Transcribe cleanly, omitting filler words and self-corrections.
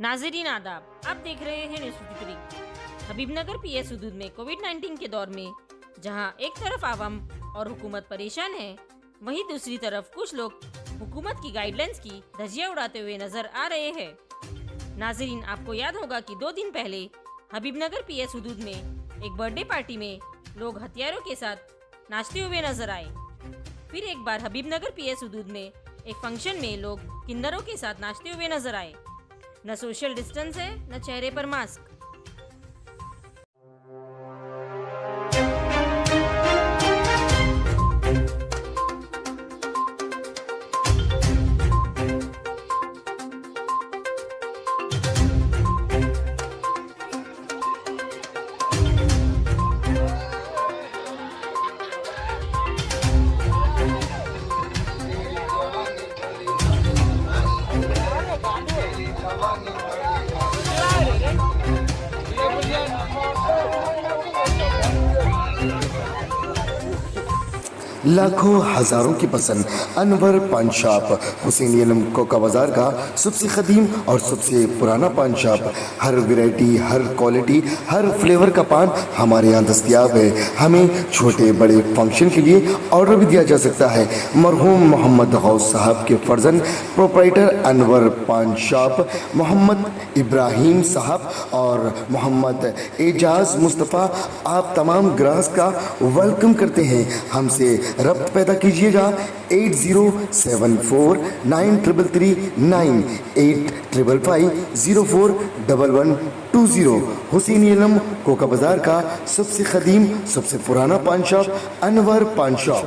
नाज़रीन आदाब, आप देख रहे हैं न्यूज़ 53। हबीबनगर पीएस हुदूद में कोविड-19 के दौर में जहां एक तरफ आवाम और हुकूमत परेशान है, वहीं दूसरी तरफ कुछ लोग हुकूमत की गाइडलाइंस की धज्जियां उड़ाते हुए नजर आ रहे हैं। नाज़रीन, आपको याद होगा कि 2 दिन पहले हबीबनगर पीएस हुदूद में एक बर्थडे पार्टी में लोग हथियारों के साथ नाचते हुए नजर आए। फिर एक बार हबीबनगर पीएस हुदूद में एक फंक्शन में लोग किन्नरों के साथ नाचते हुए नजर आए। न सोशल डिस्टेंस है, न चेहरे पर मास्क। लाखों हजारों की पसंद अनवर पान शॉप हुसैनी अलम कोका बाजार का सबसे कदीम और सबसे पुराना पान शॉप। हर वैरायटी, हर क्वालिटी, हर फ्लेवर का पान हमारे यहाँ दस्तयाब है। हमें छोटे बड़े फंक्शन के लिए ऑर्डर भी दिया जा सकता है। मरहूम मोहम्मद गौस साहब के फर्जन प्रोप्राइटर अनवर पान शॉप मोहम्मद इब्राहिम साहब और मोहम्मद एजाज मुस्तफ़ा आप तमाम ग्राहक का वेलकम करते हैं। हमसे रब्त पैदा कीजिएगा 8074933339 8555041120। हुसैनी अलम कोका बाजार का सबसे कदीम सबसे पुराना पान शॉप अनवर पान शॉप।